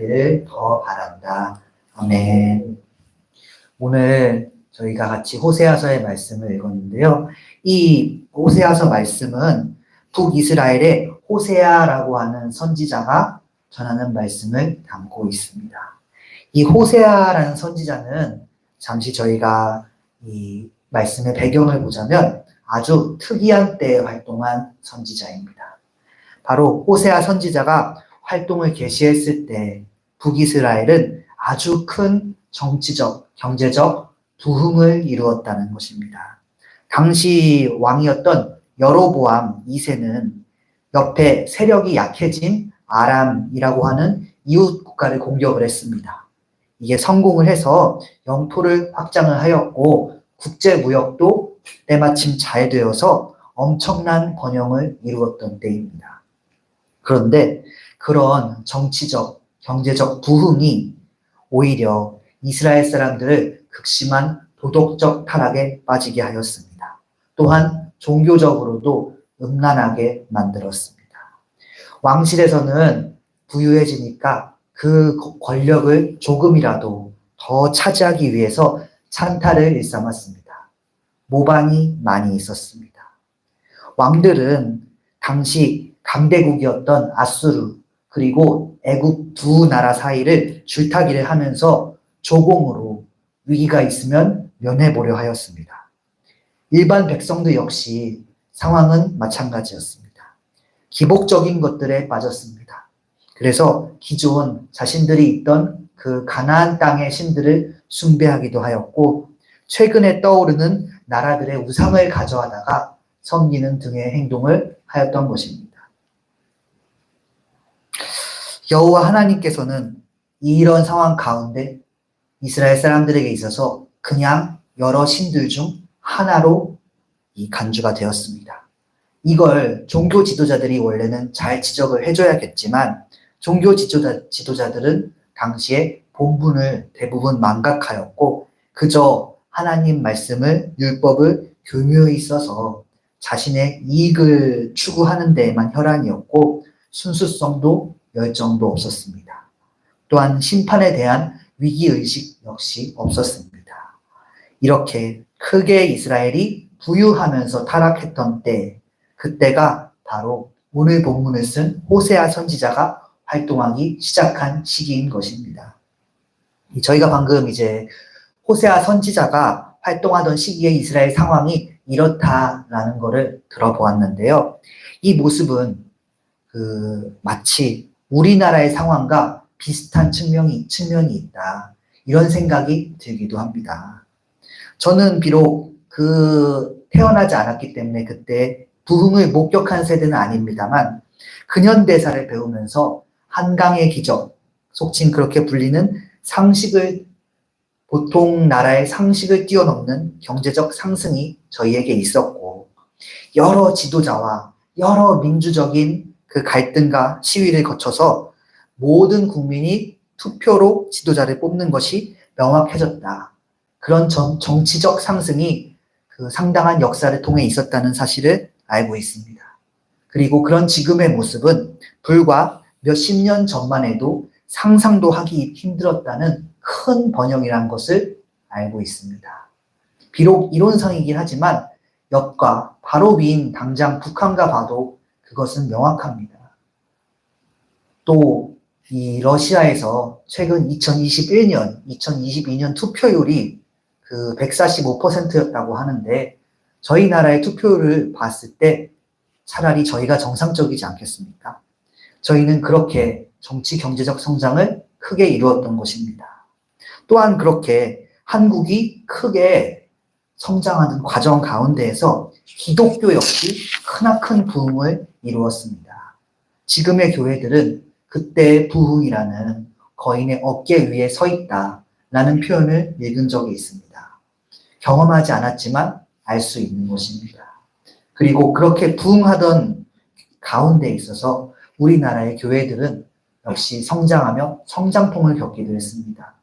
되기를 더 바란다. 아멘. 오늘 저희가 같이 호세아서의 말씀을 읽었는데요. 이 호세아서 말씀은 북이스라엘의 호세아라고 하는 선지자가 전하는 말씀을 담고 있습니다. 이 호세아라는 선지자는 잠시 저희가 이 말씀의 배경을 보자면 아주 특이한 때에 활동한 선지자입니다. 바로 호세아 선지자가 활동을 개시했을 때 북이스라엘은 아주 큰 정치적, 경제적 부흥을 이루었다는 것입니다. 당시 왕이었던 여로보암 2세는 옆에 세력이 약해진 아람이라고 하는 이웃 국가를 공격을 했습니다. 이게 성공을 해서 영토를 확장을 하였고 국제무역도 때마침 잘 되어서 엄청난 번영을 이루었던 때입니다. 그런데 그런 정치적, 경제적 부흥이 오히려 이스라엘 사람들을 극심한 도덕적 타락에 빠지게 하였습니다. 또한 종교적으로도 음란하게 만들었습니다. 왕실에서는 부유해지니까 그 권력을 조금이라도 더 차지하기 위해서 찬탈을 일삼았습니다. 모반이 많이 있었습니다. 왕들은 당시 강대국이었던 아수르 그리고 애굽 두 나라 사이를 줄타기를 하면서 조공으로 위기가 있으면 면해보려 하였습니다. 일반 백성들 역시 상황은 마찬가지였습니다. 기복적인 것들에 빠졌습니다. 그래서 기존 자신들이 있던 그 가나안 땅의 신들을 숭배하기도 하였고 최근에 떠오르는 나라들의 우상을 가져다가 섬기는 등의 행동을 하였던 것입니다. 여호와 하나님께서는 이런 상황 가운데 이스라엘 사람들에게 있어서 그냥 여러 신들 중 하나로 이 간주가 되었습니다. 이걸 종교 지도자들이 원래는 잘 지적을 해줘야겠지만 종교 지도자들은 당시에 본분을 대부분 망각하였고 그저 하나님 말씀을 율법을 교묘히 써서 자신의 이익을 추구하는 데에만 혈안이었고 순수성도 열정도 없었습니다. 또한 심판에 대한 위기의식 역시 없었습니다. 이렇게 크게 이스라엘이 부유하면서 타락했던 때, 그때가 바로 오늘 본문을 쓴 호세아 선지자가 활동하기 시작한 시기인 것입니다. 저희가 방금 이제 호세아 선지자가 활동하던 시기에 이스라엘 상황이 이렇다라는 것을 들어보았는데요. 이 모습은 마치 우리나라의 상황과 비슷한 측면이 있다. 이런 생각이 들기도 합니다. 저는 비록 태어나지 않았기 때문에 그때 부흥을 목격한 세대는 아닙니다만 근현대사를 배우면서 한강의 기적, 속칭 그렇게 불리는 보통 나라의 상식을 뛰어넘는 경제적 상승이 저희에게 있었고 여러 지도자와 여러 민주적인 그 갈등과 시위를 거쳐서 모든 국민이 투표로 지도자를 뽑는 것이 명확해졌다. 그런 정치적 상승이 그 상당한 역사를 통해 있었다는 사실을 알고 있습니다. 그리고 그런 지금의 모습은 불과 몇십 년 전만 해도 상상도 하기 힘들었다는 큰 번영이라는 것을 알고 있습니다. 비록 이론상이긴 하지만 옆과 바로 위인 당장 북한과 봐도 그것은 명확합니다. 또 이 러시아에서 최근 2021년, 2022년 투표율이 145%였다고 하는데 저희 나라의 투표율을 봤을 때 차라리 저희가 정상적이지 않겠습니까? 저희는 그렇게 정치 경제적 성장을 크게 이루었던 것입니다. 또한 그렇게 한국이 크게 성장하는 과정 가운데에서 기독교 역시 크나큰 부흥을 이루었습니다. 지금의 교회들은 그때의 부흥이라는 거인의 어깨 위에 서 있다라는 표현을 읽은 적이 있습니다. 경험하지 않았지만 알 수 있는 것입니다. 그리고 그렇게 부흥하던 가운데 있어서 우리나라의 교회들은 역시 성장하며 성장통을 겪기도 했습니다.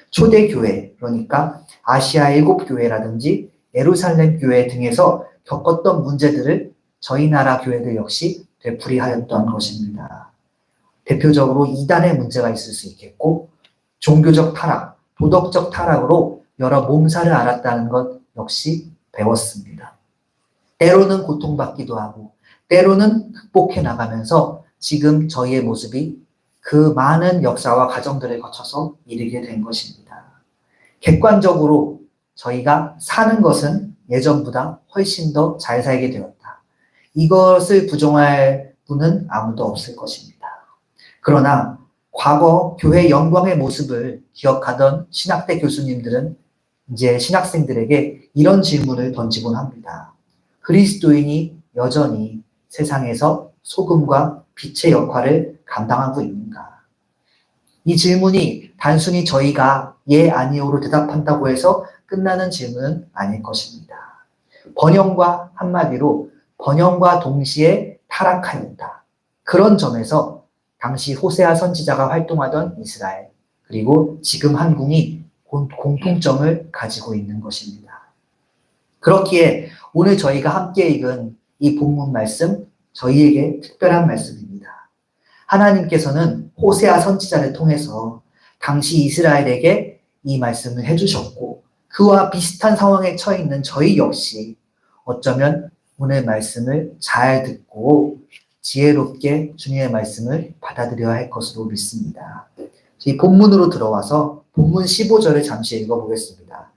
초대교회, 그러니까 아시아 7교회라든지 예루살렘 교회 등에서 겪었던 문제들을 저희 나라 교회들 역시 되풀이하였던 것입니다. 대표적으로 이단의 문제가 있을 수 있겠고, 종교적 타락, 도덕적 타락으로 여러 몸살을 앓았다는 것 역시 배웠습니다. 때로는 고통받기도 하고, 때로는 극복해 나가면서 지금 저희의 모습이 그 많은 역사와 과정들을 거쳐서 이르게 된 것입니다. 객관적으로 저희가 사는 것은 예전보다 훨씬 더 잘 살게 되었다. 이것을 부정할 분은 아무도 없을 것입니다. 그러나 과거 교회 영광의 모습을 기억하던 신학대 교수님들은 이제 신학생들에게 이런 질문을 던지곤 합니다. 그리스도인이 여전히 세상에서 소금과 빛의 역할을 감당하고 있는가? 이 질문이 단순히 저희가 예, 아니오로 대답한다고 해서 끝나는 질문은 아닐 것입니다. 번영과 한마디로 번영과 동시에 타락하였다. 그런 점에서 당시 호세아 선지자가 활동하던 이스라엘, 그리고 지금 한국이 공통점을 가지고 있는 것입니다. 그렇기에 오늘 저희가 함께 읽은 이 본문 말씀, 저희에게 특별한 말씀입니다. 하나님께서는 호세아 선지자를 통해서 당시 이스라엘에게 이 말씀을 해주셨고, 그와 비슷한 상황에 처해 있는 저희 역시 어쩌면 오늘 말씀을 잘 듣고 지혜롭게 주님의 말씀을 받아들여야 할 것으로 믿습니다. 이 본문으로 들어와서 본문 15절을 잠시 읽어보겠습니다.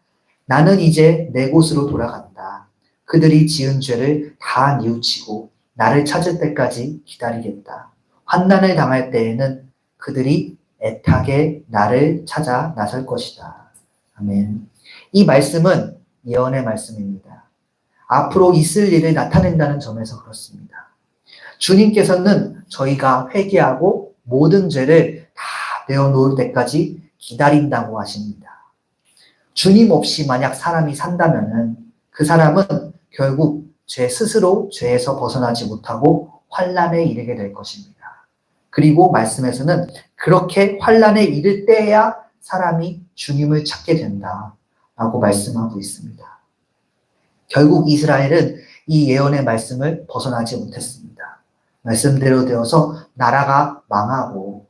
나는 이제 내 곳으로 돌아간다. 그들이 지은 죄를 다 뉘우치고 나를 찾을 때까지 기다리겠다. 환난을 당할 때에는 그들이 애타게 나를 찾아 나설 것이다. 아멘. 이 말씀은 예언의 말씀입니다. 앞으로 있을 일을 나타낸다는 점에서 그렇습니다. 주님께서는 저희가 회개하고 모든 죄를 다 내어놓을 때까지 기다린다고 하십니다. 주님 없이 만약 사람이 산다면은 그 사람은 결국 죄 스스로 죄에서 벗어나지 못하고 환난에 이르게 될 것입니다. 그리고 말씀에서는 그렇게 환난에 이를 때야 사람이 주님을 찾게 된다라고 말씀하고 있습니다. 결국 이스라엘은 이 예언의 말씀을 벗어나지 못했습니다. 말씀대로 되어서 나라가 망하고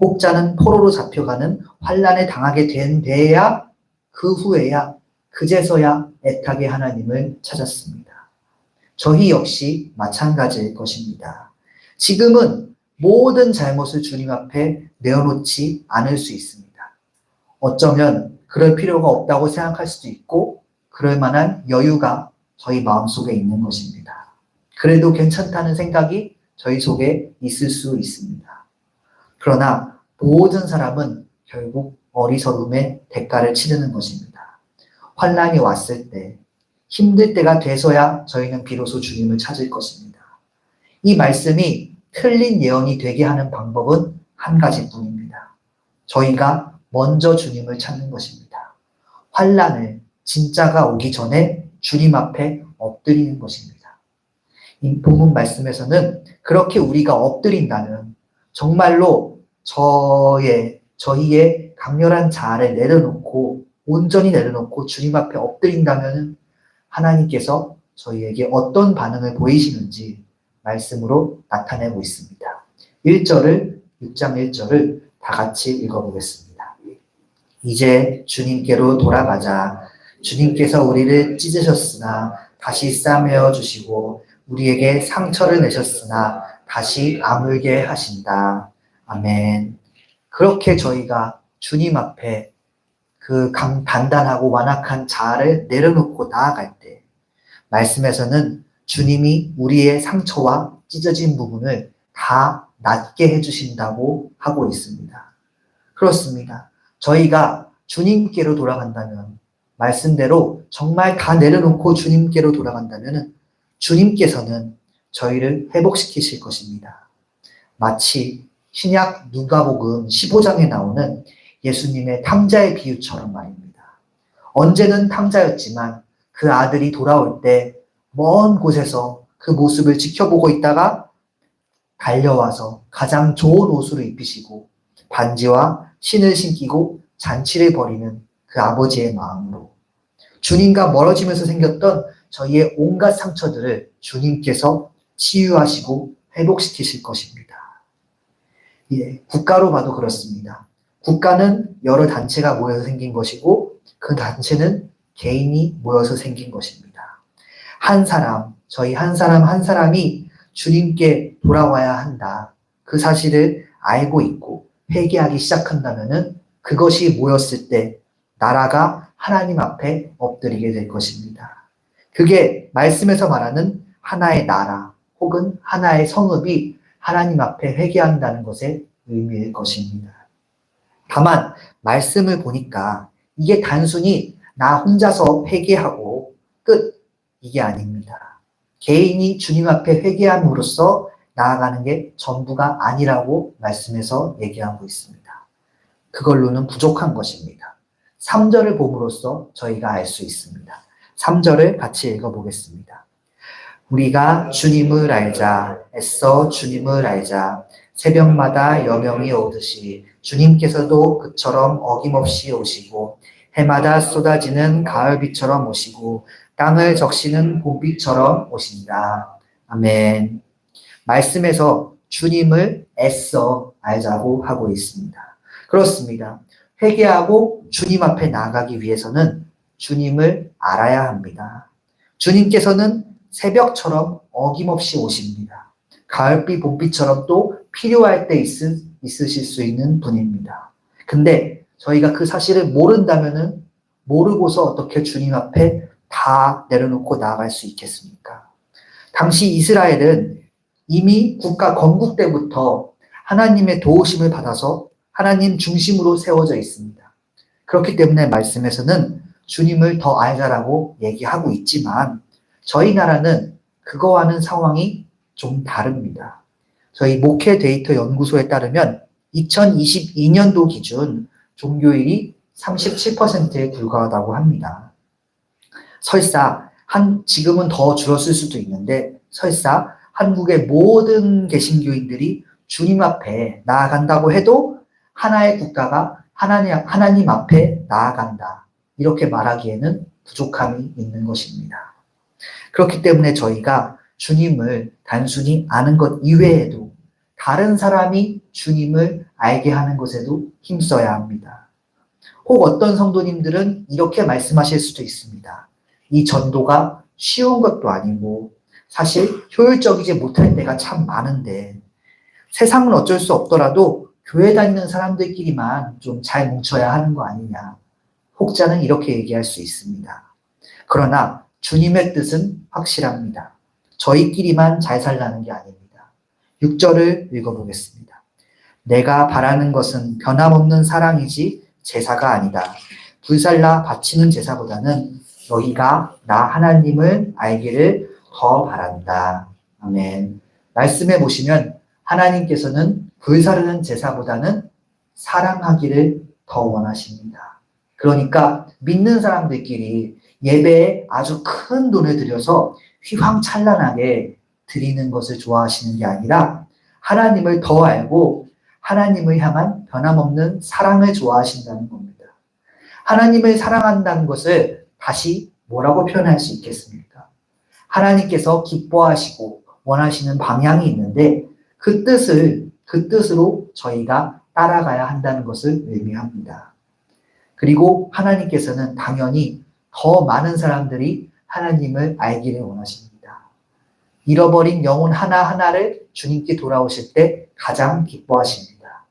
혹자는 포로로 잡혀가는 환난에 당하게 된 데에야 그 후에야 그제서야 애타게 하나님을 찾았습니다. 저희 역시 마찬가지일 것입니다. 지금은 모든 잘못을 주님 앞에 내어놓지 않을 수 있습니다. 어쩌면 그럴 필요가 없다고 생각할 수도 있고 그럴 만한 여유가 저희 마음속에 있는 것입니다. 그래도 괜찮다는 생각이 저희 속에 있을 수 있습니다. 그러나 모든 사람은 결국 어리석음의 대가를 치르는 것입니다. 환난이 왔을 때, 힘들 때가 돼서야 저희는 비로소 주님을 찾을 것입니다. 이 말씀이 틀린 예언이 되게 하는 방법은 한 가지뿐입니다. 저희가 먼저 주님을 찾는 것입니다. 환난을 진짜가 오기 전에 주님 앞에 엎드리는 것입니다. 이 본문 말씀에서는 그렇게 우리가 엎드린다면 정말로 저희의 강렬한 자아를 내려놓고 온전히 내려놓고 주님 앞에 엎드린다면 하나님께서 저희에게 어떤 반응을 보이시는지 말씀으로 나타내고 있습니다. 6장 1절을 다 같이 읽어보겠습니다. 이제 주님께로 돌아가자. 주님께서 우리를 찢으셨으나 다시 싸매어 주시고 우리에게 상처를 내셨으나 다시 아물게 하신다. 아멘. 그렇게 저희가 주님 앞에 그 단단하고 완악한 자아를 내려놓고 나아갈 때 말씀에서는 주님이 우리의 상처와 찢어진 부분을 다 낫게 해주신다고 하고 있습니다. 그렇습니다. 저희가 주님께로 돌아간다면 말씀대로 정말 다 내려놓고 주님께로 돌아간다면 주님께서는 저희를 회복시키실 것입니다. 마치 신약 누가복음 15장에 나오는 예수님의 탕자의 비유처럼 말입니다. 언제는 탕자였지만 그 아들이 돌아올 때 먼 곳에서 그 모습을 지켜보고 있다가 달려와서 가장 좋은 옷으로 입히시고 반지와 신을 신기고 잔치를 벌이는 그 아버지의 마음으로 주님과 멀어지면서 생겼던 저희의 온갖 상처들을 주님께서 치유하시고 회복시키실 것입니다. 예, 국가로 봐도 그렇습니다. 국가는 여러 단체가 모여서 생긴 것이고 그 단체는 개인이 모여서 생긴 것입니다. 한 사람, 저희 한 사람 한 사람이 주님께 돌아와야 한다. 그 사실을 알고 있고 회개하기 시작한다면은 그것이 모였을 때 나라가 하나님 앞에 엎드리게 될 것입니다. 그게 말씀에서 말하는 하나의 나라 혹은 하나의 성읍이 하나님 앞에 회개한다는 것의 의미일 것입니다. 다만 말씀을 보니까 이게 단순히 나 혼자서 회개하고 끝 이게 아닙니다. 개인이 주님 앞에 회개함으로써 나아가는 게 전부가 아니라고 말씀에서 얘기하고 있습니다. 그걸로는 부족한 것입니다. 3절을 봄으로써 저희가 알 수 있습니다. 3절을 같이 읽어보겠습니다. 우리가 주님을 알자, 애써 주님을 알자. 새벽마다 여명이 오듯이 주님께서도 그처럼 어김없이 오시고 해마다 쏟아지는 가을비처럼 오시고 땅을 적시는 봄비처럼 오신다. 아멘. 말씀에서 주님을 애써 알자고 하고 있습니다. 그렇습니다. 회개하고 주님 앞에 나아가기 위해서는 주님을 알아야 합니다. 주님께서는 새벽처럼 어김없이 오십니다. 가을비, 봄비처럼 또 필요할 때 있으실 수 있는 분입니다. 근데 저희가 그 사실을 모른다면은 모르고서 어떻게 주님 앞에 다 내려놓고 나아갈 수 있겠습니까? 당시 이스라엘은 이미 국가 건국 때부터 하나님의 도우심을 받아서 하나님 중심으로 세워져 있습니다. 그렇기 때문에 말씀에서는 주님을 더 알자라고 얘기하고 있지만 저희 나라는 그거와는 상황이 좀 다릅니다. 저희 목회 데이터 연구소에 따르면 2022년도 기준 종교일이 37%에 불과하다고 합니다. 설사 지금은 더 줄었을 수도 있는데 설사 한국의 모든 개신교인들이 주님 앞에 나아간다고 해도 하나의 국가가 하나님 앞에 나아간다. 이렇게 말하기에는 부족함이 있는 것입니다. 그렇기 때문에 저희가 주님을 단순히 아는 것 이외에도 다른 사람이 주님을 알게 하는 것에도 힘써야 합니다. 혹 어떤 성도님들은 이렇게 말씀하실 수도 있습니다. 이 전도가 쉬운 것도 아니고 사실 효율적이지 못할 때가 참 많은데 세상은 어쩔 수 없더라도 교회 다니는 사람들끼리만 좀 잘 뭉쳐야 하는 거 아니냐. 혹자는 이렇게 얘기할 수 있습니다. 그러나 주님의 뜻은 확실합니다. 저희끼리만 잘 살라는 게 아닙니다. 6절을 읽어보겠습니다. 내가 바라는 것은 변함없는 사랑이지 제사가 아니다. 불살라 바치는 제사보다는 너희가 나 하나님을 알기를 더 바란다. 아멘. 말씀해 보시면 하나님께서는 불사르는 제사보다는 사랑하기를 더 원하십니다. 그러니까 믿는 사람들끼리 예배에 아주 큰 돈을 들여서 휘황찬란하게 드리는 것을 좋아하시는 게 아니라 하나님을 더 알고 하나님을 향한 변함없는 사랑을 좋아하신다는 겁니다. 하나님을 사랑한다는 것을 다시 뭐라고 표현할 수 있겠습니까? 하나님께서 기뻐하시고 원하시는 방향이 있는데 그 뜻으로 저희가 따라가야 한다는 것을 의미합니다. 그리고 하나님께서는 당연히 더 많은 사람들이 하나님을 알기를 원하십니다. 잃어버린 영혼 하나하나를 주님께 돌아오실 때 가장 기뻐하십니다.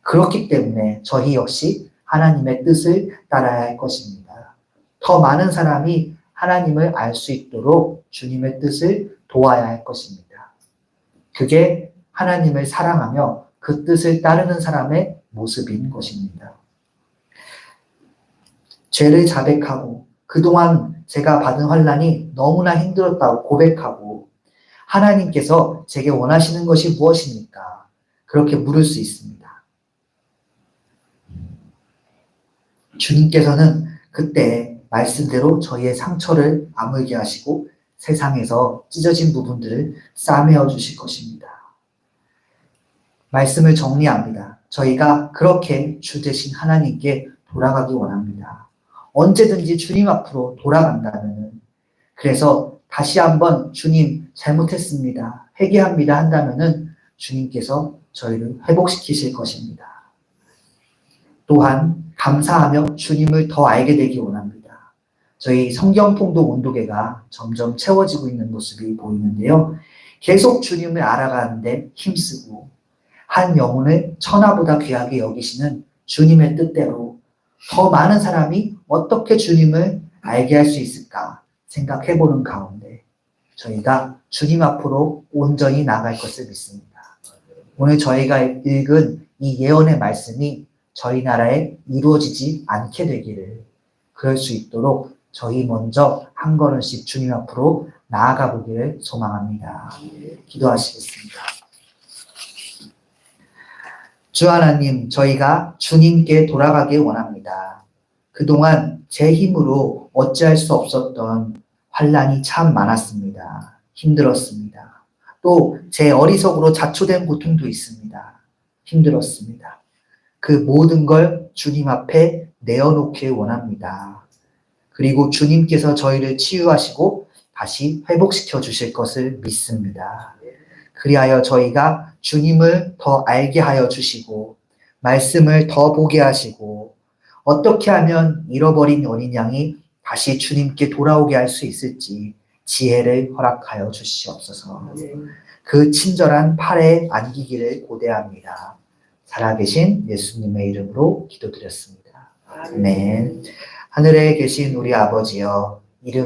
그렇기 때문에 저희 역시 하나님의 뜻을 따라야 할 것입니다. 더 많은 사람이 하나님을 알 수 있도록 주님의 뜻을 도와야 할 것입니다. 그게 하나님을 사랑하며 그 뜻을 따르는 사람의 모습인 것입니다. 죄를 자백하고 그동안 제가 받은 환난이 너무나 힘들었다고 고백하고 하나님께서 제게 원하시는 것이 무엇입니까? 그렇게 물을 수 있습니다. 주님께서는 그때 말씀대로 저희의 상처를 아물게 하시고 세상에서 찢어진 부분들을 싸매어 주실 것입니다. 말씀을 정리합니다. 저희가 그렇게 주 되신 하나님께 돌아가기 원합니다. 언제든지 주님 앞으로 돌아간다면 그래서 다시 한번 주님 잘못했습니다. 회개합니다 한다면은 주님께서 저희를 회복시키실 것입니다. 또한 감사하며 주님을 더 알게 되기 원합니다. 저희 성경통독 온도계가 점점 채워지고 있는 모습이 보이는데요. 계속 주님을 알아가는데 힘쓰고 한 영혼을 천하보다 귀하게 여기시는 주님의 뜻대로 더 많은 사람이 어떻게 주님을 알게 할 수 있을까 생각해보는 가운데 저희가 주님 앞으로 온전히 나갈 것을 믿습니다. 오늘 저희가 읽은 이 예언의 말씀이 저희 나라에 이루어지지 않게 되기를, 그럴 수 있도록 저희 먼저 한 걸음씩 주님 앞으로 나아가 보기를 소망합니다. 기도하시겠습니다. 주 하나님, 저희가 주님께 돌아가길 원합니다. 그동안 제 힘으로 어찌할 수 없었던 환난이 참 많았습니다. 힘들었습니다. 또 제 어리석으로 자초된 고통도 있습니다. 힘들었습니다. 그 모든 걸 주님 앞에 내어놓길 원합니다. 그리고 주님께서 저희를 치유하시고 다시 회복시켜 주실 것을 믿습니다. 그리하여 저희가 주님을 더 알게 하여 주시고 말씀을 더 보게 하시고 어떻게 하면 잃어버린 어린 양이 다시 주님께 돌아오게 할 수 있을지 지혜를 허락하여 주시옵소서. 그 친절한 팔에 안기기를 고대합니다. 살아계신 예수님의 이름으로 기도드렸습니다. 아멘. 하늘에 계신 우리 아버지여,